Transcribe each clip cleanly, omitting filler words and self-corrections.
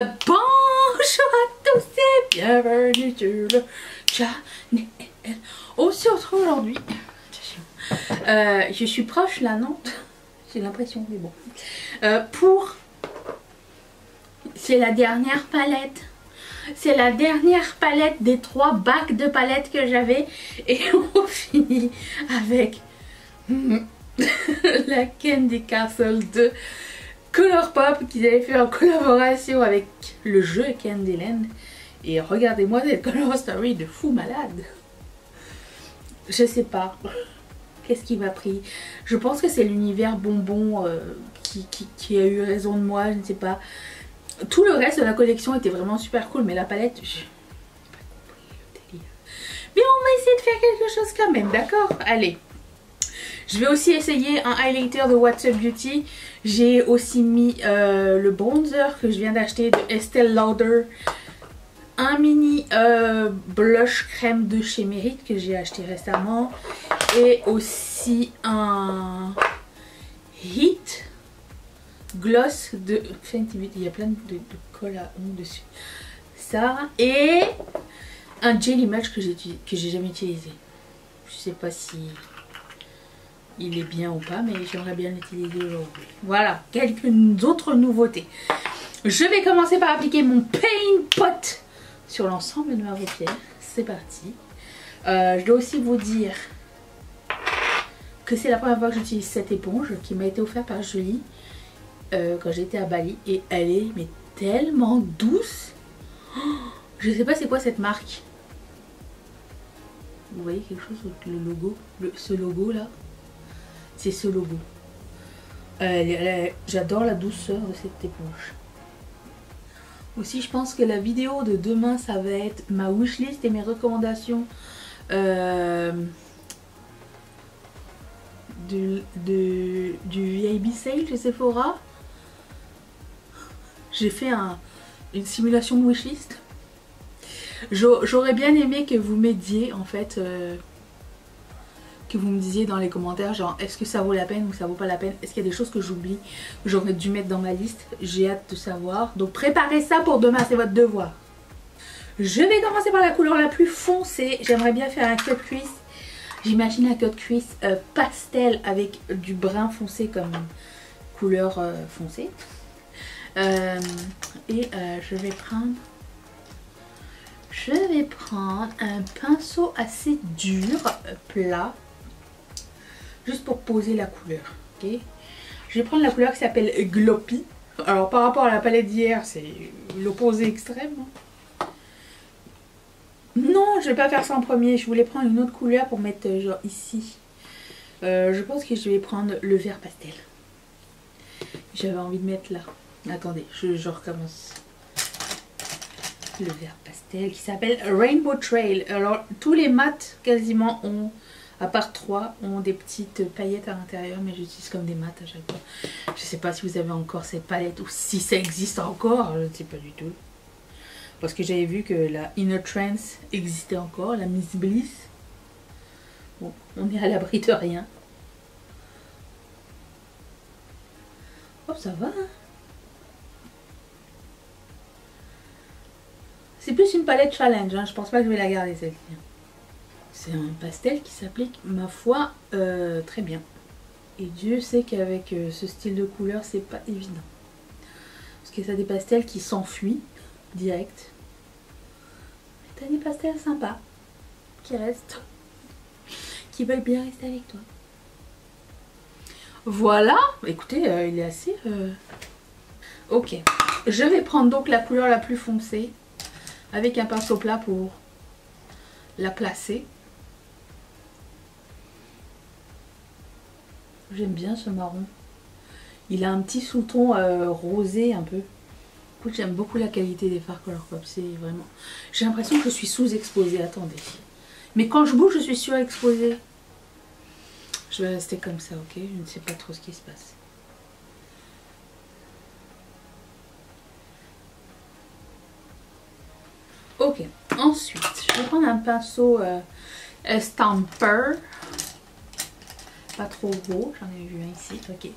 Bonjour à tous et bienvenue sur le channel. On se retrouve aujourd'hui. Je suis proche là, non? J'ai l'impression, mais bon. C'est la dernière palette. C'est la dernière palette des 3 bacs de palettes que j'avais. Et on finit avec la Candy Castle de Colourpop qu'ils avaient fait en collaboration avec le jeu Candyland. Et regardez-moi cette color story de fou malade. Je sais pas. Qu'est-ce qui m'a pris? Je pense que c'est l'univers bonbon qui a eu raison de moi, je ne sais pas. Tout le reste de la collection était vraiment super cool, mais la palette, j'ai pas compris le délire. Mais on va essayer de faire quelque chose quand même, d'accord? Allez. Je vais aussi essayer un highlighter de What's Up Beauty. J'ai aussi mis le bronzer que je viens d'acheter de Estée Lauder. Un mini blush crème de chez Merit que j'ai acheté récemment. Et aussi un Heat gloss de Fenty Beauty. Il y a plein de colle à ongles dessus. Ça. Et un Jelly Match que j'ai jamais utilisé. Je sais pas si il est bien ou pas, mais j'aimerais bien l'utiliser aujourd'hui. Voilà, quelques autres nouveautés. Je vais commencer par appliquer mon Paint Pot sur l'ensemble de ma paupière. C'est parti. Je dois aussi vous dire que c'est la première fois que j'utilise cette éponge qui m'a été offerte par Julie quand j'étais à Bali. Et elle est mais tellement douce. Je sais pas c'est quoi cette marque. Vous voyez quelque chose avec le logo, ce logo là. C'est ce logo. J'adore la douceur de cette éponge. Aussi, je pense que la vidéo de demain, ça va être ma wishlist et mes recommandations du VIB Sale chez Sephora. J'ai fait une simulation de wishlist. J'aurais bien aimé que vous m'aidiez en fait. Que vous me disiez dans les commentaires genre est-ce que ça vaut la peine ou ça vaut pas la peine, est-ce qu'il y a des choses que j'oublie que j'aurais dû mettre dans ma liste. J'ai hâte de savoir, donc préparez ça pour demain, c'est votre devoir. Je vais commencer par la couleur la plus foncée. J'aimerais bien faire un cut crease. J'imagine un cut crease pastel avec du brun foncé comme couleur foncée. Je vais prendre un pinceau assez dur, plat, juste pour poser la couleur, ok. Je vais prendre la couleur qui s'appelle Gloppy. Alors par rapport à la palette d'hier, c'est l'opposé extrême. Non, je vais pas faire ça en premier. Je voulais prendre une autre couleur pour mettre genre ici. Je pense que je vais prendre le vert pastel. J'avais envie de mettre là. Attendez, je recommence. Le vert pastel qui s'appelle Rainbow Trail. Alors tous les mats quasiment ont, à part 3, ont des petites paillettes à l'intérieur, mais j'utilise comme des mats à chaque fois. Je sais pas si vous avez encore cette palette ou si ça existe encore, je ne sais pas du tout. Parce que j'avais vu que la Inner Trance existait encore, la Miss Bliss. Bon, on est à l'abri de rien. Oh, ça va, hein. C'est plus une palette challenge, hein. Je pense pas que je vais la garder celle-ci. C'est un pastel qui s'applique, ma foi, très bien. Et Dieu sait qu'avec ce style de couleur, c'est pas évident. Parce que ça a des pastels qui s'enfuient direct. Mais t'as des pastels sympas qui restent, qui veulent bien rester avec toi. Voilà, écoutez, il est assez... Ok, je vais prendre donc la couleur la plus foncée avec un pinceau plat pour la placer. J'aime bien ce marron. Il a un petit sous-ton rosé un peu. Écoute, j'aime beaucoup la qualité des fards Colourpop. C'est vraiment... J'ai l'impression que je suis sous-exposée. Attendez. Mais quand je bouge, je suis surexposée. Je vais rester comme ça, ok? Je ne sais pas trop ce qui se passe. Ok, ensuite, je vais prendre un pinceau Stamper pas trop gros, j'en ai vu un ici, ok.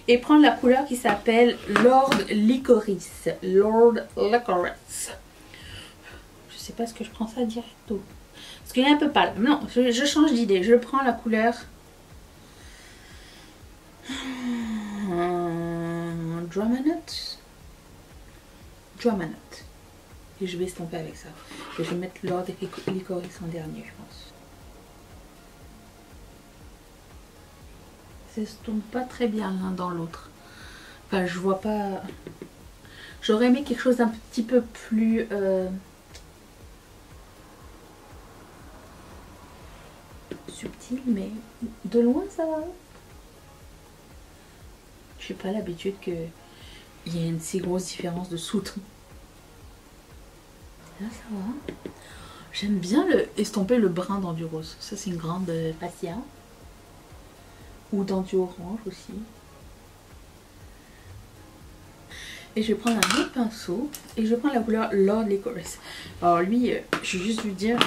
Et prendre la couleur qui s'appelle Lord Licorice. Lord Licorice. Je sais pas ce que je prends ça directo. Parce qu'il est un peu pâle. Non, je change d'idée. Je prends la couleur Dramanut. Dramanut. Et je vais estomper avec ça. Et je vais mettre Lord Licorice en dernier, je pense. Ça s'estompe pas très bien l'un dans l'autre. Enfin, je vois pas... J'aurais aimé quelque chose d'un petit peu plus... subtil, mais de loin ça va. Je n'ai pas l'habitude qu'il y ait une si grosse différence de sous-ton. Là ça va. J'aime bien estomper le brun dans du rose. Ça c'est une grande passion. Ou dans du orange aussi. Et je vais prendre un autre pinceau. Et je vais prendre la couleur Lord Licorice. Alors lui, je vais juste lui dire...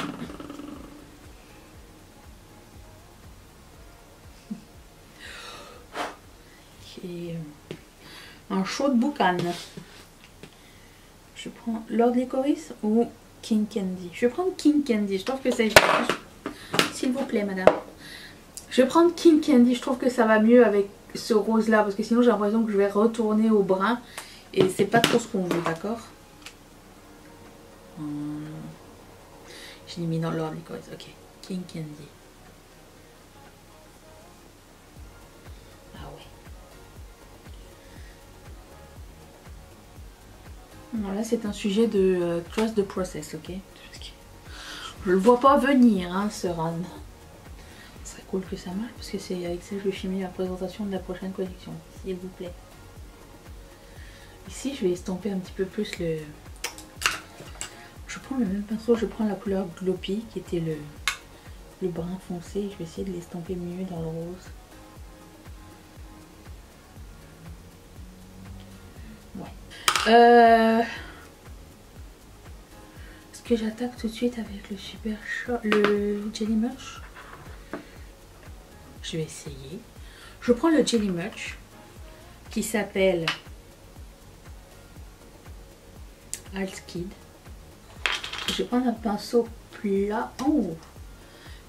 Et un chaud de boucan. Je prends Lord Licorice ou King Candy. Je vais prendre King Candy. Je trouve que c'est... S'il vous plaît, madame. Je vais prendre King Candy. Je trouve que ça va mieux avec ce rose là. Parce que sinon, j'ai l'impression que je vais retourner au brun. Et c'est pas trop ce qu'on veut, d'accord? Je l'ai mis dans Lord Licorice. Ok. King Candy. Non, là c'est un sujet de trust the process, ok? Je le vois pas venir, hein, ce run. Ce serait cool que ça marche parce que c'est avec ça que je vais filmer la présentation de la prochaine collection, s'il vous plaît. Ici, je vais estomper un petit peu plus le... Je prends le même pinceau, je prends la couleur Gloppy qui était le brun foncé. Je vais essayer de l'estomper mieux dans le rose. Ouais. Est-ce que j'attaque tout de suite avec le super shot, le Jelly Much? Je vais essayer. Je prends le Jelly Much qui s'appelle Alt Kid. Je vais prendre un pinceau plat. Oh,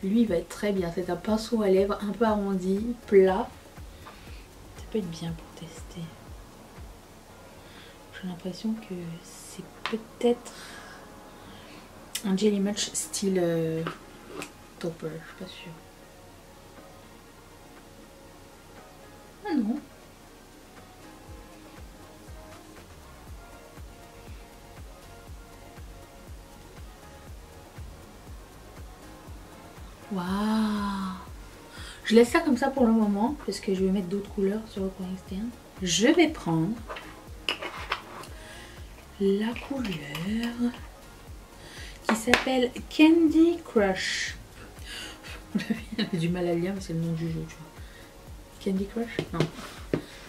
lui il va être très bien. C'est un pinceau à lèvres un peu arrondi, plat. Ça peut être bien pour tester. J'ai l'impression que c'est peut-être un Jelly Much style topper, je suis pas sûre. Ah non. Waouh. Je laisse ça comme ça pour le moment parce que je vais mettre d'autres couleurs sur le coin externe. Je vais prendre la couleur qui s'appelle Candy Crush. J'ai du mal à lire mais c'est le nom du jeu, tu vois. Candy Crush? Non.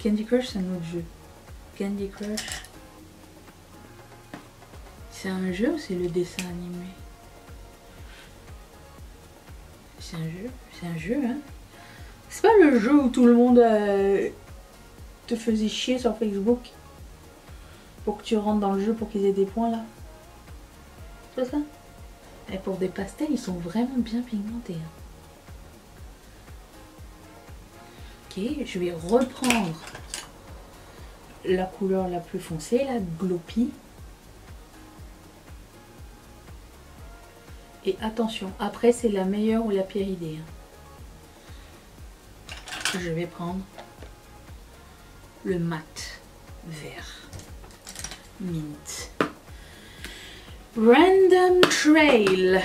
Candy Crush c'est un autre jeu. Candy Crush. C'est un jeu ou c'est le dessin animé? C'est un jeu. C'est un jeu, hein. C'est pas le jeu où tout le monde te faisait chier sur Facebook pour que tu rentres dans le jeu pour qu'ils aient des points là. C'est ça? Et pour des pastels, ils sont vraiment bien pigmentés. Hein. Ok, je vais reprendre la couleur la plus foncée, la Gloppy. Et attention, après c'est la meilleure ou la pire idée. Hein. Je vais prendre le mat vert mint. Random Trail,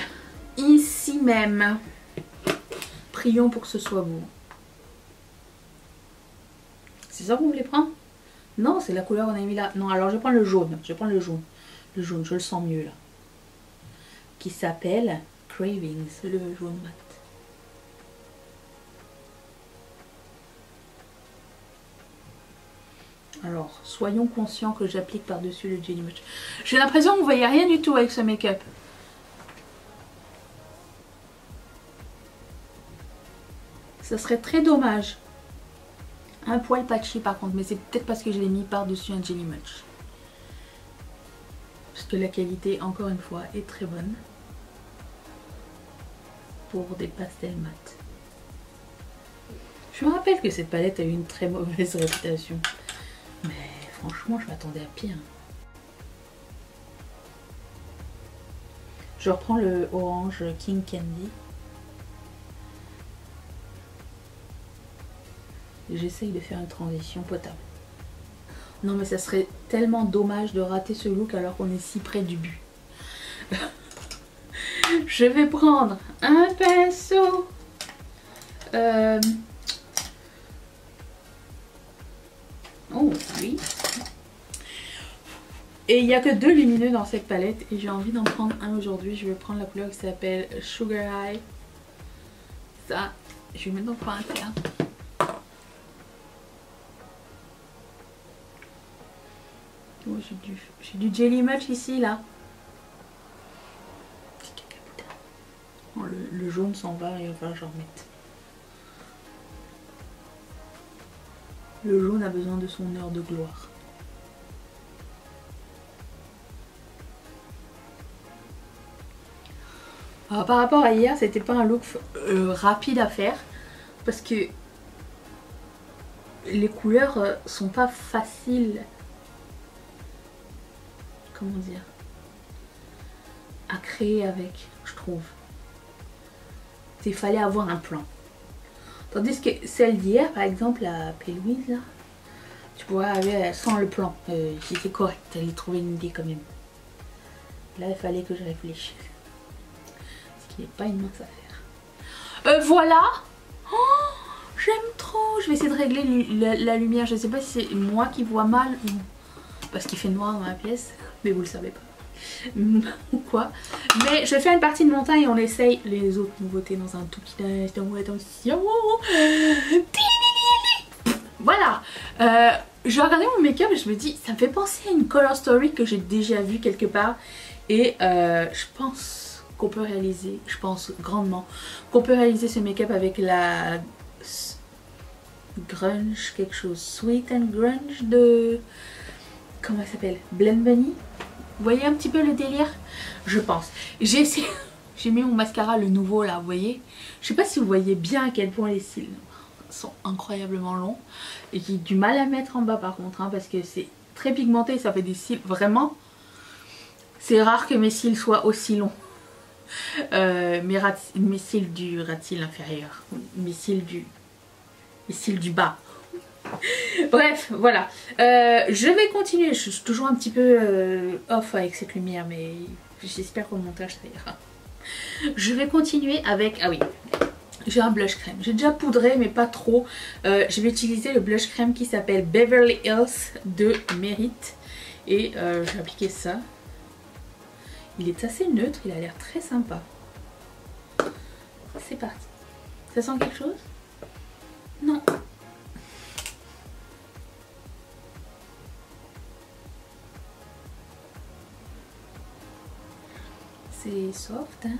ici même. Prions pour que ce soit beau. C'est ça que vous voulez prendre? Non, c'est la couleur qu'on a mis là. Non, alors je prends le jaune. Je prends le jaune. Le jaune, je le sens mieux là. Qui s'appelle Cravings, le jaune mat. Alors, soyons conscients que j'applique par-dessus le Jelly Much. J'ai l'impression que vous ne voyez rien du tout avec ce make-up. Ça serait très dommage. Un poil patché par contre, mais c'est peut-être parce que je l'ai mis par-dessus un Jelly Much. Parce que la qualité, encore une fois, est très bonne. Pour des pastels mat. Je me rappelle que cette palette a eu une très mauvaise réputation. Mais franchement, je m'attendais à pire. Je reprends le orange King Candy. J'essaye de faire une transition potable. Non mais ça serait tellement dommage de rater ce look alors qu'on est si près du but. Je vais prendre un pinceau. Oh oui. Et il n'y a que 2 lumineux dans cette palette et j'ai envie d'en prendre un aujourd'hui. Je vais prendre la couleur qui s'appelle Sugar High. Ça, je vais maintenant prendre un terme. Oh, j'ai du Jelly Much ici là. Oh, le jaune s'en va et il va falloir que j'en remette. Le jaune a besoin de son heure de gloire. Alors, par rapport à hier, c'était pas un look rapide à faire parce que les couleurs sont pas faciles, comment dire, à créer avec, je trouve. Il fallait avoir un plan. Tandis que celle d'hier, par exemple, la Pélouise, là, tu pourrais aller sans le plan. C'était correct, t'allais trouver une idée quand même. Là, il fallait que je réfléchisse. Ce qui n'est pas une mince affaire. Voilà. Oh, j'aime trop. Je vais essayer de régler la lumière. Je ne sais pas si c'est moi qui vois mal ou parce qu'il fait noir dans la pièce. Mais vous le savez pas. Ou quoi. Mais je vais faire une partie de montagne et on essaye les autres nouveautés dans un tout petit instant. Attention. Voilà. Je regardais mon make-up et je me dis, ça me fait penser à une color story que j'ai déjà vue quelque part. Et je pense qu'on peut réaliser, je pense grandement, qu'on peut réaliser ce make-up avec la grunge, quelque chose, sweet and grunge de, comment elle s'appelle, Blend Bunny. Vous voyez un petit peu le délire? Je pense. J'ai essayé, j'ai mis mon mascara, le nouveau là, vous voyez. Je sais pas si vous voyez bien à quel point les cils sont incroyablement longs. Et j'ai du mal à mettre en bas par contre, hein, parce que c'est très pigmenté, ça fait des cils vraiment. C'est rare que mes cils soient aussi longs. Mes cils du rat-cil inférieur. Mes cils du bas. Bref, voilà. Je vais continuer. Je suis toujours un petit peu off avec cette lumière, mais j'espère qu'au montage ça ira. Je vais continuer avec... Ah oui, j'ai un blush crème. J'ai déjà poudré, mais pas trop. Je vais utiliser le blush crème qui s'appelle Beverly Hills de Merit. Et je vais appliquer ça. Il est assez neutre, il a l'air très sympa. C'est parti. Ça sent quelque chose? Non. C'est soft, hein.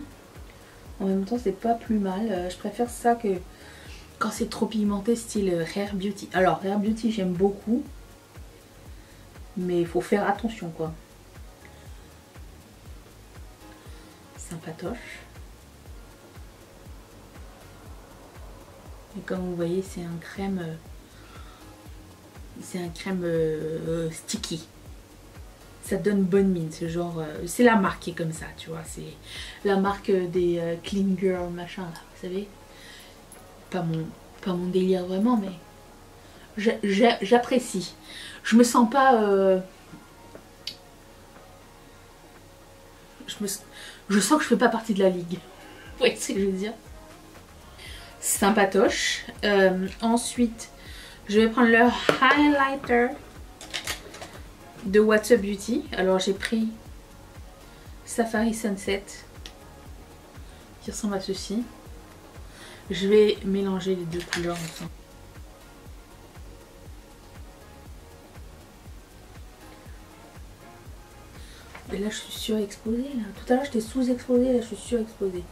En même temps, c'est pas plus mal. Je préfère ça que quand c'est trop pigmenté, style Rare Beauty. Alors, Rare Beauty, j'aime beaucoup. Mais il faut faire attention, quoi. Sympatoche. Et comme vous voyez, c'est un crème sticky. Ça donne bonne mine, ce genre, c'est la marque qui est comme ça, tu vois, c'est la marque des clean girl machin là, vous savez. Pas mon délire vraiment, mais j'apprécie. Je me sens pas je sens que je fais pas partie de la ligue. Vous voyez ce que je veux dire? Sympatoche. Ensuite, je vais prendre le highlighter de What's Up Beauty. Alors j'ai pris Safari Sunset qui ressemble à ceci. Je vais mélanger les deux couleurs ensemble. Et là je suis surexposée là. Tout à l'heure j'étais sous-exposée, là je suis surexposée.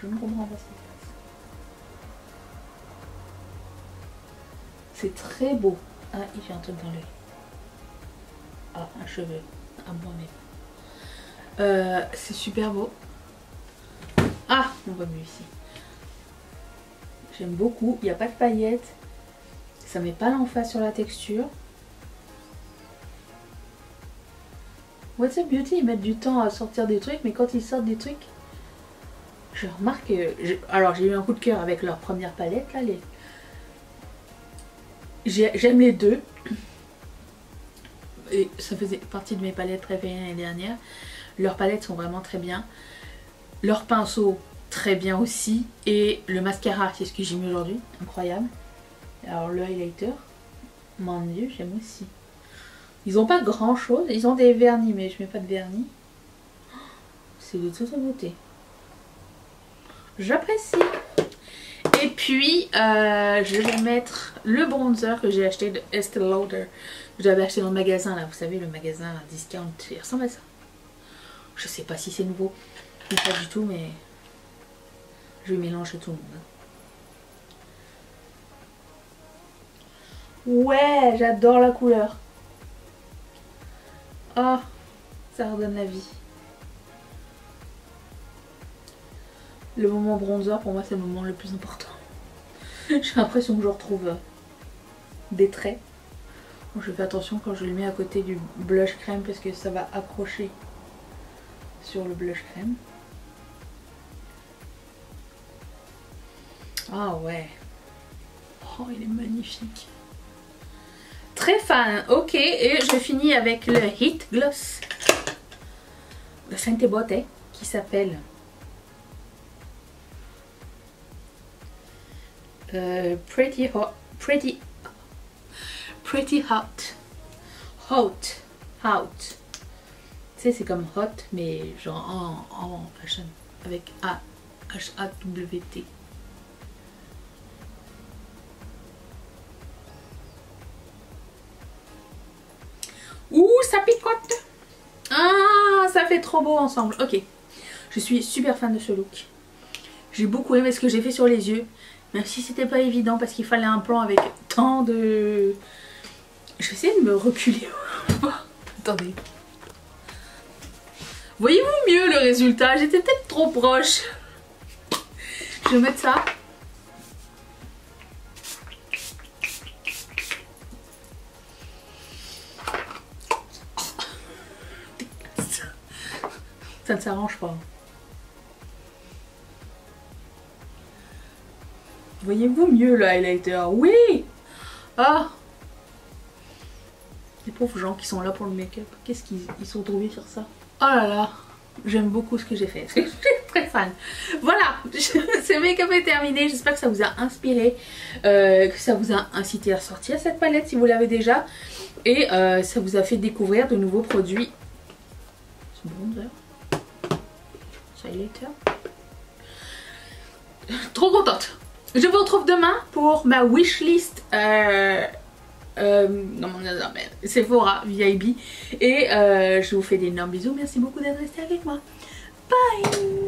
je ne comprends pas ce qui se passe. C'est très beau. Ah, il fait un truc dans l'œil. Ah, un cheveu. Un bon nez. C'est super beau. Ah, on voit mieux ici. J'aime beaucoup. Il n'y a pas de paillettes. Ça met pas l'emphase sur la texture. What's Up Beauty, ils mettent du temps à sortir des trucs, mais quand ils sortent des trucs, je remarque que... Alors j'ai eu un coup de cœur avec leur première palette, là. J'aime les deux. Et ça faisait partie de mes palettes préférées l'année dernière. Leurs palettes sont vraiment très bien. Leurs pinceaux, très bien aussi. Et le mascara, c'est ce que j'ai mis aujourd'hui, incroyable. Alors le highlighter, mon dieu, j'aime aussi. Ils n'ont pas grand chose, ils ont des vernis, mais je mets pas de vernis. C'est de toute beauté. J'apprécie. Et puis, je vais mettre le bronzer que j'ai acheté de Estée Lauder. J'avais acheté dans le magasin, là, vous savez, le magasin à discount. Il ressemble à ça. Je sais pas si c'est nouveau. Pas du tout, mais je vais mélanger tout le monde. Ouais, j'adore la couleur. Oh, ça redonne la vie. Le moment bronzer, pour moi, c'est le moment le plus important. J'ai l'impression que je retrouve des traits. Donc, je fais attention quand je le mets à côté du blush crème parce que ça va accrocher sur le blush crème. Ah ouais. Oh, il est magnifique. Très fan. Ok, et je finis avec le Heat Gloss de Fenty Beauty qui s'appelle Pretty Hot. Tu sais, c'est comme hot, mais genre en fashion avec H-A-W-T. Ouh, ça picote. Ah, ça fait trop beau ensemble. Ok, je suis super fan de ce look. J'ai beaucoup aimé ce que j'ai fait sur les yeux. Même si c'était pas évident parce qu'il fallait un plan avec tant de... Je vais essayer de me reculer. Attendez. Voyez-vous mieux le résultat? J'étais peut-être trop proche. Je vais mettre ça. Ça ne s'arrange pas. Voyez-vous mieux le highlighter? Oui! Ah! Les pauvres gens qui sont là pour le make-up, qu'est-ce qu'ils sont trouvés sur ça? Oh là là! J'aime beaucoup ce que j'ai fait. Je suis très fan. Voilà! Ce make-up est terminé. J'espère que ça vous a inspiré, que ça vous a incité à sortir cette palette si vous l'avez déjà. Et ça vous a fait découvrir de nouveaux produits. C'est bronzer. Highlighter. Trop contente. Je vous retrouve demain pour ma wishlist Sephora VIB et je vous fais d'énormes bisous. Merci beaucoup d'être resté avec moi. Bye.